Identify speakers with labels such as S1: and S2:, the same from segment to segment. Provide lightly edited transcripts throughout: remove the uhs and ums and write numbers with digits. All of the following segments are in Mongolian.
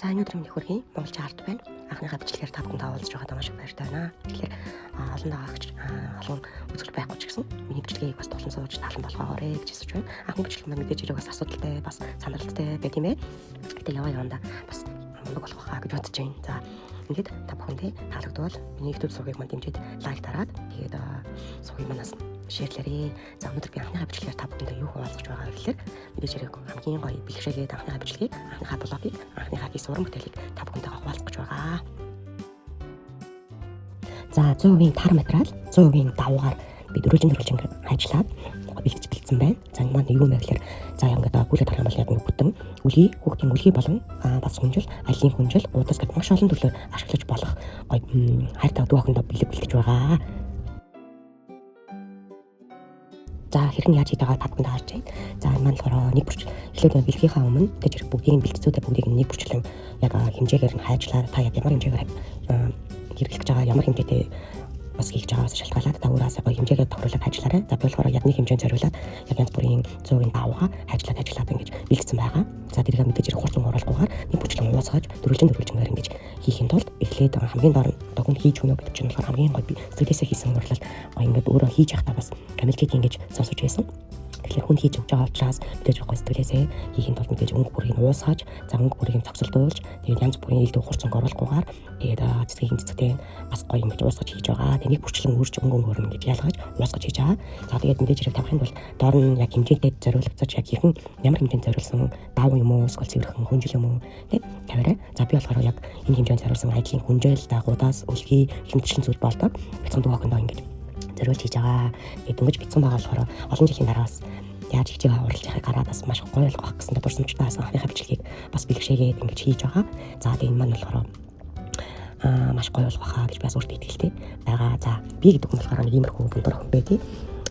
S1: За өнөөдөр минь хөргийн Монголч ард байна. Анхныхаа бичлэгээр та бүхэн таавалж байгаа тамаа шиг баяртай байна. Тэгэхээр олон дагагч олон үзэгч байхгүй ч гэсэн миний бичлэгийг бас тулан сууж таалан болгоорой гэж хэлж байна. Анхны бичлэг маань мэдээж хэрэг бас асуудалтай, бас сандралтай байт юм ээ. Гэтэ яванда бас мундаг болох хаа гэж бодож байна. За ингээд та бүхэндээ таалагдвал миний YouTube сувгийг маань дэмжиж лайк дараад тэгээд сувгийг манаас шеэрлээрэй. За өнөөдөр би анхныхаа бичлэгээр та бүхэндээ юу хуваалцах байгаа вэ гэхээр мэдээж хэрэг хамгийн гоё бэлгшээгээд анхныхаа бичлэгийг, анхныхаа блогийг, анхныхаа хийсэн уран бүтээлийг та бүхэнтэйгээ хуваалцах гэж байгаа. За 100% тар материал, 100% давуугаар би дөрвөлжин ажиллаад бэлдэж бэлдсэн байна. За энэ маань юу вэ гэхээр за ингээд гүйлээ тарах юм бол яг нэг бүтэн үлгий, хүүхдийн үлгий болон бас хүнжил, аялын хүнжил, удаас гэдэг маш олон төрлөөр ашиглаж болох гоё хайртай дүү охиндоо бэлдэж байгаа. За хэрхэн яаж хийдэг та бүхэнд харж байна. За энэ маань болохоор нэг бүрч эхлээд бэлгийнхаа өмнө тэгж хэрэг бүгдийг бэлдцүүдээ бүгдийг нэг бүрчлэн яг хэмжээгээр нь хайжлаа. Та яг ямар хэмжээгээр хэрэглэж байгаа, ямар хэмжээтэй бас хийж байгаагаас шалтгаалаад та өөрөөсөө гоё хэмжээгээр тохируулаад хайжлаарай. За би болохоор яг нэг хэмжээнд зориулаад яг янз бүрийн 100-ийн даваагаа хайжлаад ингэж бэлдсэн байгаа. За тэрийг мэдээж хэрэг хурдан оруулахгүйгээр нэг бүрчлэн уусгаж дөрвөлжингээр ингэж хийхин тулд эхлээд хамгийн доор догн хийж өгнө гэдэг чинь болохоор хамгийн гоё сэтгэлээсээ хийсэн урлал ингээд өөрөө хийж явахдаа бас камилчиг ингэж сонсож байсан. Тэгэхээр хүн хийж өгч байгаа учраас мэдээж гоё сэтгэлээсээ хийхин тулд мэдээж өнгө бүрийг уусгаж, за өнгө бүрийг цогцолдуулж, тэгээд янз бүрийн илдүү хурцанг оруулахгүйгээр тэгээд цэцгийн бас гоё ингэж уусгаж хийж байгаа. Тэгээд нэг бүрчлэн үрж өнгө ингэж ялгаж уусгаж хийж байгаа. За тэгээд мэдээж хэрэг тавихын бол доор нь яг хэмжээтэй зориулагдаж яг хэрхэн ямар хэмжээнд зориулсан давуу юм уу, эсвэл цэвэрхэн хүнжил юм уу тэг тавиарай. За би болохоор яг энэ хэмжээнд зориулсан ажлын хүнжил, дагуудаас үлгий хэмжлэн зүйл болдог. Бяцхан дүү охиндоо ингэж зориулж хийж байгаа. Тэгээд дөнгөж битсэн байгаа болохоор олон жилийн дараа бас яаж хийж байгаа уралж яхахыг хараад бас маш гоё болох гэсэн дурсамжтай бас анхныхаа бичлэгийг бас бэлгшээгээд ингэж хийж байгаа. За тэгээд энэ маань болохоор маш гоё болох хаа гэж би бас өөртөө итгэлтэй байгаа. За би гэдэг хүн болохоор нэг иймэрхүү өндөр хүн байдیں۔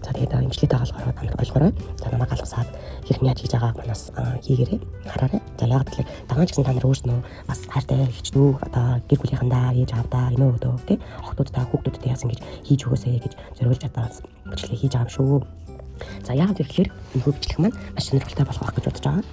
S1: За тэгээд имжлээд байгаа болохоор та нар ойлгоорой. За намайг алгасаад хэрхэн яаж хийж байгааг манаас хийгээрэй, хараарай. За яг тэгэхээр дагаан ч гэсэн та нар өөрснөө бас хайртай хичнээн одоо гэр бүлийнхандаа ээж аавдаа инөө өдөө тий охтуудтай хүүхдүүдтэй яасан гэж хийж өгөөсэй гэж зориулж чадаа бичлэгийг хийж байгаа юм шүү. За яагаад гэвэл энэ бичлэг маань маш сонирхолтой болох байх гэж бодож байгаа.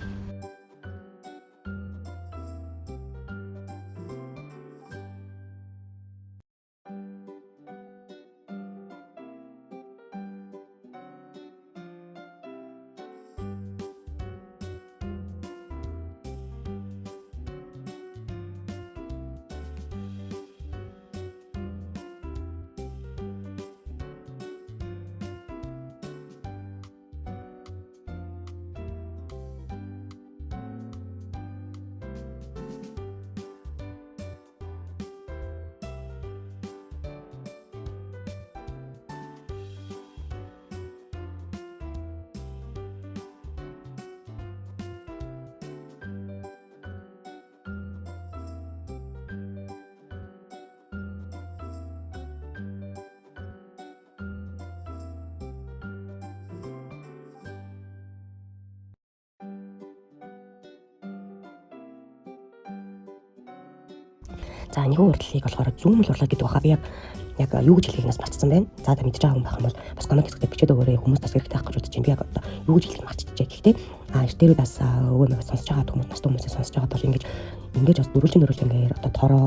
S1: За нэгэн урдлыг болохоор зүүн урлаг гэдэг баха. Би яг юу гэж хэлхийгнээс марцсан байна. За та мэдж байгаа хүн байх юм бол бас комент хэсэгт бичээд өгөөрэй. Хүмүүс бас хэрэгтэй байх гэж бодож байна. Би яг одоо юу гэж хэлхийг марцчихжээ. Гэхдээ эртээрээ бас өвөө сонсож байгаа хүмүүс, нас хүмүүсээ сонсож байгаа бол ингэж бас дөрвөлжингээр одоо тороо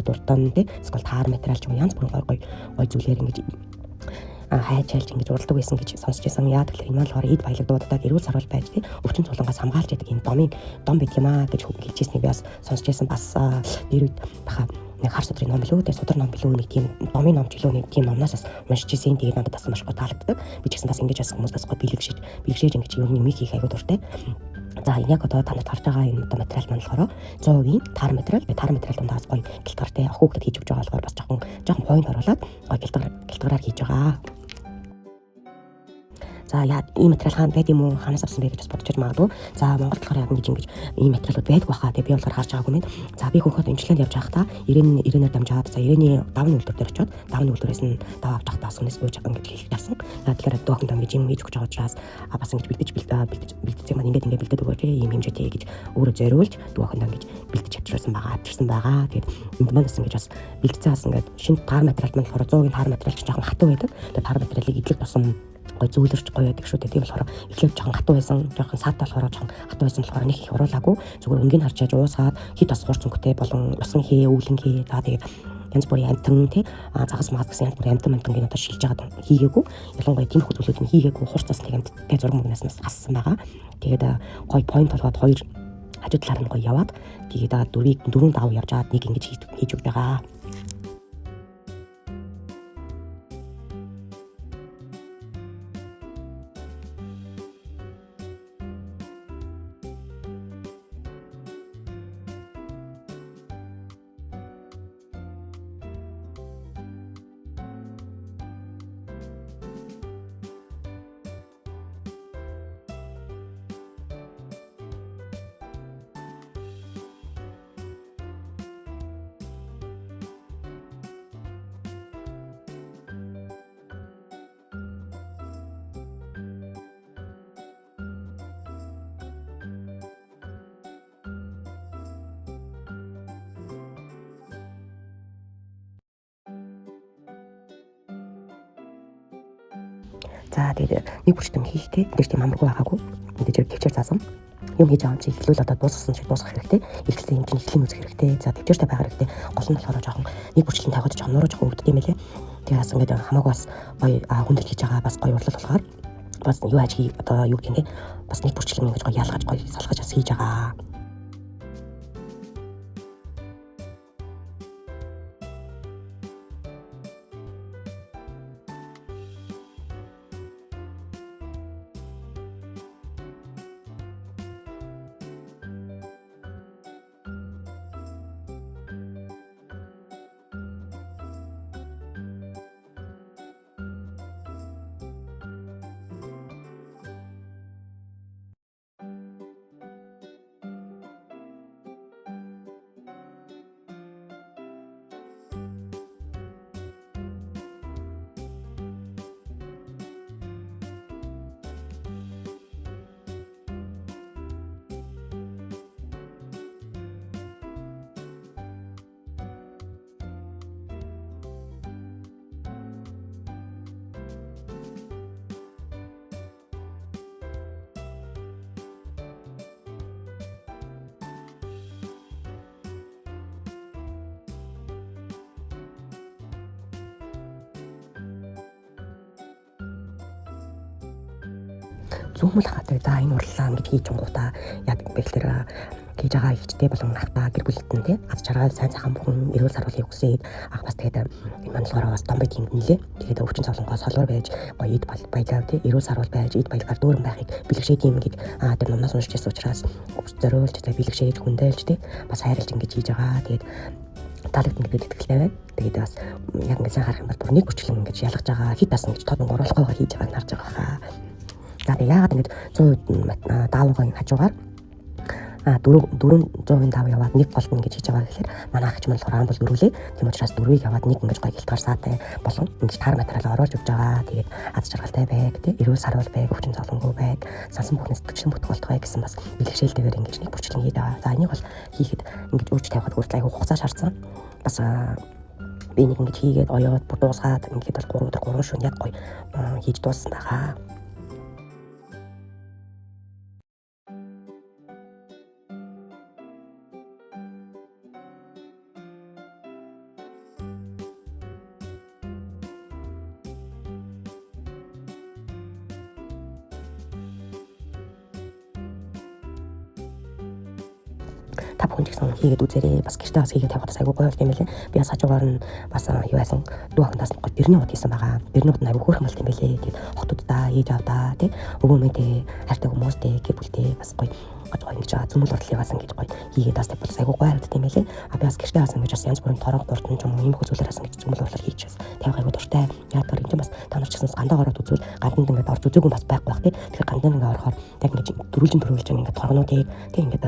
S1: дуртан тий эсвэл таар материал ч юм янз бүрийн гоё зүйлээр ингэж хайчаалж ингэж уралдаг байсан гэж сонсч байсан. Яа тэгэхээр энэ маань болохоор эд баялаг дуудаад эрүүл сарвал байж тий өвчин цулангаас хамгаалж яадаг энэ дом бид юм аа гэж хэлжсэнийг би бас сонсч байсан. Бас дээр үед баха нэг хар судрын ном билүү тий судар ном билүү нэг тийм домын ном ч илүү нэг тийм номноос бас уншиж ирсэн. Тэгээд надад бас маш гоё таалагддаг. Би ч гэсэн бас ингэж бас хүмүүст гоё бэлгшээж ингэж юм хийх аягүй дуртай. За энэ яг одоо та нарт харж байгаа энэ одоо материал маань болохоор 100% таар материал. Таар материал дундаас гоё гэлтгартай хүүхдэд хийж өгч байгаа болохоор бас жоохон point оруулаад гоё гэлтгараар хийж байгаа. За яа ийм материал хаана байд юм уу, хаанаас авсан бэ гэж бас бодож магадгүй. За Монголд болохоор яг ингэж ийм материалууд байдаг баха. Тэгээ би болохоор харж байгаагүй юм. За би хөнхөд имжлэнд явж байхдаа 90-ээр дамжаад за 90-ийн давны үйлдвэр дээр очиод давны үйлдвэрээс нь даваа авч байхдаа сүнээс бууж байгаа гэж хэлж тавсан. Тэгэхээр доохонд ингэж юм хийж өгч байгаа учраас бас ингэж бэлдэж маань ингэж бэлдээд өгөөч ийм хэмжээтэй гэж өөрөө зориулж доохонд ингэж бэлдэж авчирсан байгаа. Тэгээд энд манаас ингэж бас бэлдцээс ингэж шинэ таар материал маань болохоор 100-ийн таар материал ч жоохон хатуу байдаг. Тэгээд таар материалыг идэлт тусам гой зүүлэрч гоё байдаг шүү дээ. Тийм болохоор эхлээд жоохон хатуу байсан, жоохон саатай болохоор жоохон хатуу байсан болохоор нэг их уруулаагүй. Зүгээр өнгийг харж яаж уусгаад хит бас хурц өнгөтэй болон усан хээ, өвлөн хээ. За тэгээд янз бүрийн амтан тий загас мас гэсэн янз бүрийн амтан амтангийн одоо шилж байгаа хийгээгүй. Ялангуяа тиймэрхүү зүйлүүд нь хийгээгүй хурцаас нэг амттай зураг мөнгнээс нас хассан байгаа. Тэгээд гоё point болгоод хоёр хажуу талаар нь гоё яваад тэгээд дөрвөн давуу явж аваад нэг ингэж хийж өгч байгаа. За тэгээд нэг бүрчтэн хийхтэй. Тэгэж тийм амаргүй байгаагүй. Мэдээж хэрэг төвчээр заасан. Юм хийж байгаа юм чи эхлүүл одоо дууссан шиг дуусгах хэрэгтэй. Эхлэлсэн юм чинь эхлэн үзэх хэрэгтэй. За төвчээртэй байх хэрэгтэй. Гол нь болохоор жоохон нэг бүрчлэн тавиад жоохон нуруу жоохон өгддөг юм байлээ. Тэгээд бас ингээд хамаагүй бас гоё хүндэлж хийж байгаа бас гоё урлал болохоор бас юу ажиг одоо юу гэх юм бэ? Бас нэг бүрчлэн ингэж гоё ялгаж гоё салгаж бас хийж байгаа. Зүүмэл хаадаг за энэ урлаа ингэж хийж онгуудаа яг бэлтэр хийж байгаа ихтэй болон нахтаа гэр бүлтэн тий аз жаргал сайн сайхан бүхэн эрүүл саруулыг хүсээд бас тэгээд энэ манлахаараа бас дом байт юм нэлээ. Тэгээд өвчин цолонгоо солор байж гоё эд баялаар тий эрүүл саруул байж эд баялаар дүүрэн байхыг бэлгшээд юм гээд тэр номноос уншижсэн учраас зориулж тий бэлгшээд хүндэлж тий бас хайрлж ингэж хийж байгаа. Тэгээд талд ингээд итгэлтэй байна. Тэгээд бас яг ингээд сайн харах юм бол бүр нэг бүрчлэн ингэж ялгаж байгаа. Хит бас ингэж тод оруулахгүйгаа хийж байгааг харж байгаа хаа. За тэгээд яагаад ингэж 100% даавуугийн хажуугаар 400% даваа яваад нэг голд ингэж хийж байгаа гэхээр манай ах ч мөн болохоор амбул дөрвөлээ. Тийм учраас дөрвийг яваад нэг ингэж гоё гэлтгаар саатай болон ингэж таар материал оруулж өгч байгаа. Тэгээд аз жаргалтай байг тий эрүүл саруул байг өвчин цолонгүй байг сансан бүхнээс төвчсөн бүтгүүлт бай гэсэн бас бэлгшээлтэйгээр ингэж нэг бүрчлэн хийж байгаа. За энийг бол хийхэд ингэж өөрч тавихад хүртэл айгүй хугацаа шаардсан. Бас би нэг ингэж хийгээд оёод бүр дуусгаад ингээд бол 3 өдөр 3 шөнө яг гоё хийж дууссан байгаа. Та бүхэн ч гэсэн хийгээд үзээрэй. Бас гэртээ бас хийгээд тавихад айгүй гоё болт юм байлээ. Би бас хажуугаар нь бас юу байсан дүү хандаас гоё бэрний хот хийсэн байгаа. Бэрний хот нь айгүй хөөрхөн болт юм байлээ. Тэгээд хотуудаа хийж авдаа тий өвөөмөдөө хайртай хүмүүстэй гэр бүлтэй бас гоё ингэж зөмөл урдлыг бас ингэж гоё хийгээд бас бас айгүй гоё харагдсан юм байлээ. А би бас гэртээ бас ингэж янз бүрийн торон гуртан ч юм уу ийм их зүйлээр бас ингэж зөмөл урлал хийж бас тавих айгүй дуртай. Яг тэр юм бас та нар ч гэсэн гандаа ороод үзвэл ганданд ингэж орж үзээгүй бас байхгүй бах тий. Тэгэхээр ганданд ингэ орохоор яг ингэж дөрүүлж ингэ торгонуудыг тий ингэ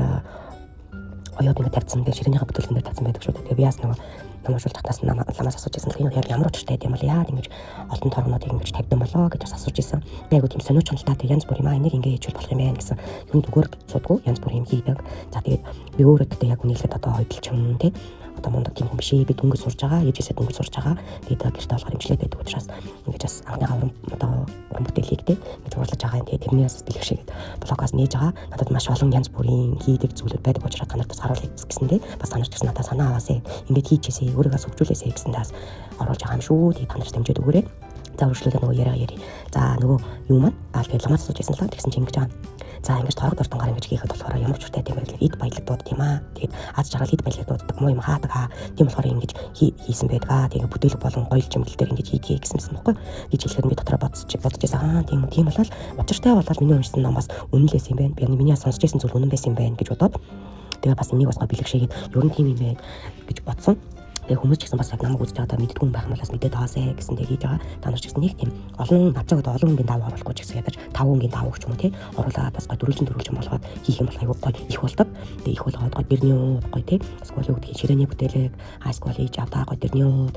S1: оёод ингэ тавьсан дээр ширээнийхээ бүтүүлгэн дээр тавьсан байдаг шүү дээ. Тэгээ би яас нөгөө намайшул татнаас ламаас асууж ирсэн. Тэгэхээр яг ямар учиртай юм бол яа ингэж олон торгонуудыг ингэж тавьсан болоо гэж асууж ирсэн. Би айгуу тийм сониуч хандлтаатай янз бүр юм энийг ингэ хийчихвэл болох юм байна гэсэн юм дүгээр судгүй янз бүр юм хийдэг. За тэгээд би өөрөө тэгтээ яг үнэлэхэд одоо ойдлчин тий одоо мундаг тийм хүн биш ээ. Би дөнгөж сурж байгаа, ээжээсээ дөнгөж сурж байгаа. Тэгээд гэртээ болохоор имжлээд байдаг учраас ингэж бас анхныхаа уран бүтээлийг ингэж урлаж байгаа юм. Тэгээд тэрнээс бэлгшээгээд блогоос нээж байгаа. Надад маш олон янз бүрийн хийдэг зүйлүүд байдаг учраас та нарт бас харуулъя гэсэн дээ. Бас та нар ч гэсэн надад санаа аваасаа ингэж хийчихээсэй, өөрийгөө хөгжүүлээсэй гэсэн таас оруулж байгаа юм шүү. Тэгээд та нарт дэмжиж өгөөрэй. За үргэлжлүүлээ нөгөө яриа. За нөгөө юу маань тэгээд ламаас сууж байсан л тэгсэн чинь ингэж байгаа. За ингэж торгод ортонгаар ингэж хийхэд болохоор ямар ч үстэй тийм байл эд баялаг дууд тийм аа. Тэгээд аз жаргал эд баялаг дууддаг муу юм хаадаг аа. Тийм болохоор ингэж хийсэн байдаг аа. Тэгээд бүтээлэг болон гоёл жимгэл дээр ингэж хийдгийг гэсэн байхгүй. Гэж хэлэхэд би дотроо бодож байсан. Аа тийм болол учиртай болол миний уншсан номоос үнэнлээс юм байна. Би миний сонсч байсан зүйл үнэн байсан юм байна гэж бодоод тэгээд бас энийг бас бэлгшээгээд ер нь тийм юм байна гэж бодсон. Тэгээ хүмүүс ч гэсэн бас яг намайг үзэж байгаа мэддэггүй юм байх юм болоос мэдээд таасаа гэсэн тэгээ хийж байгаа. Та нар ч гэсэн нэг тийм олон нацаг одоо олон хүнгийн даваа оруулахгүй ч гэсэн ядаж 5 хүнгийн даваа өгч юм уу тий. Оруулаад бас гой дөрвөлжин болгоод хийх юм бол аюу гой их болдог. Тэгээ их болгоод гой дэрний гой тий. Сквал өгдөг ширээний бүтээлэг, сквал хийж аваа гой дэрний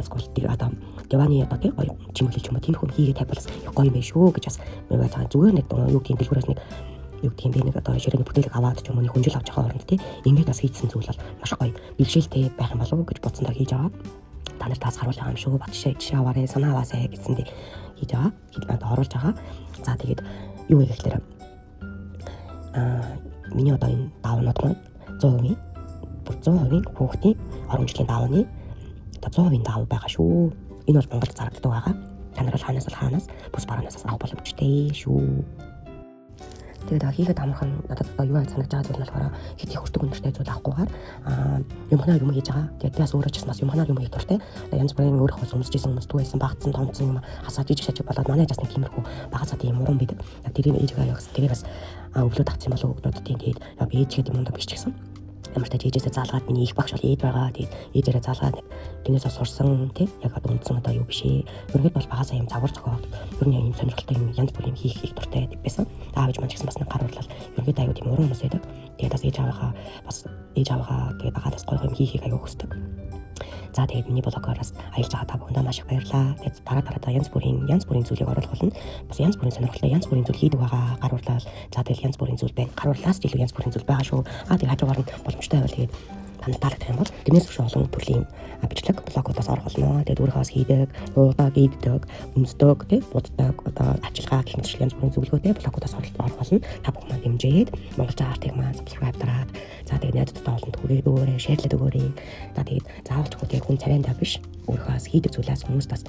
S1: сквал тэр одоо диваны одоо тий гой чимэглэж юм уу тийм хүн хийгээд тавьбал гой юм биш шүү гэж бас маяг цаа зүгээр нэг юу гэдэг дэлгүүрээс нэг юу гэх юм бэ нэг одоо ширээний бүтээлэг аваад ч юм уу нэг хүнжил авч байгаа оронд тий ингээд бас хийсэн зүйл бол маш гоё бэлшээлтэй байх юм болов уу гэж бодсон даа хийж байгаа. Та нар таас харуулж байгаа юм шүү. Жишээ аваарэ санаа аваасаа гэсэн дий хийж байгаа. Одоо оруулж байгаа. За тэгээд юу вэ гэхээр миний одоо энэ даавнууд маань 100% бүр 100% хүүхдийн орон нутгийн даавны одоо 100% даав байгаа шүү. Энэ бол Монгол зарагддаг байгаа. Та нар бол хаанаас бүс бараанаас авах боломжтой шүү. Тэгээд хийхэд амархан надад одоо юу санагдаж байгаа зүйл нь болохоор хэд их хүртэг өндөртэй зүйл авахгүйгээр юмхнаар юм хийж байгаа. Тэгээд бас өөрөө ч бас юмхнаар юм хийх дуртай. Янз бүрийн өөрийнхөө өмсөжсэн өмсдөг байсан багцсан томцсон юм хасаад ижиг шажиг болоод манай жас нэг тиймэрхүү багасаад юм уран байдаг. Тэрийг ээжгээ аяа гэсэн. Тэгээд бас өвлөд авсан болов өгнүүд тийм тэгээд би ээжгээд юм биш ч гэсэн ямар ч ээжээсээ заалгаад миний их багш бол ээж байгаа. Тэгээд ээжээрээ заалгаад тэрнээсээ сурсан тий яг одоо үндсэн одоо юу биш ээ. Ерөнхийд бол багасаа юм загвар зохиод ер нь юм сонирхолтой юм янз бүр юм хийх дуртай байсан. Аавч маань ч гэсэн бас нэг гар урлал ерөнхийд аюу тийм уран хүмүүс байдаг. Тэгээд бас ээж аваагаа тэгээд багаас гоё юм хийхийг аюу хүсдэг. За тэгээд миний блогоороос аялж байгаа та бүхэндээ маш их баярлалаа. Тэгээд дараа янз бүрийн зүйлийг оруулах болно. Бас янз бүрийн сонирхолтой янз бүрийн зүйл хийдэг байгаа. Гар урлал. За тэгээд янз бүрийн зүйл байна. Гар урлалаас ч илүү янз бүрийн зүйл байгаа шүү. Тэгээд хажуугаар нь боломжтой байвал тэгээд танд таалагдах юм бол тэрнээс биш олон төрлийн бичлэг блогуудаас орох болно. Тэгээд өөрийнхөөс хийдэг, уудаг, иддэг, өмсдөг, тий буддаг, одоо ажиллагаа гэх мэт янз бүрийн зөвлөгөөтэй блогуудаас орох болно. Та бүхэн маань дэмжиж Монгол артыг маань subscribe дараад за тэгээд найзуудтай олон түгээд өгөөрэй, шеэрлээд өгөөрэй. За тэгээд заавалч хүүтэй хүн царайндаа биш өөрийнхөөс хийдэг зүйлээс хүмүүст бас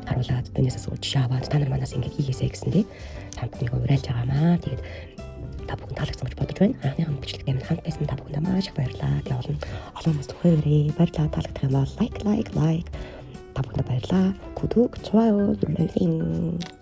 S1: харуулад тэрнээс жишээ аваад та нар манаас ингэж хийгээсэй гэсэн тий та бүхнийг уриалж байгаамаа. Тэгээд та бүхэн таалагдсан гэж бодож байна. Анхны бичлэгтэй минь хамт байсан та бүхэндээ маш их баярлалаа. Тэгээд олон хүмүүс түхээгээрэй. Баярлалаа. Таалагдах юм бол like. Та бүхэндээ баярлалаа. Гүдэг, 좋아요 눌러주세요.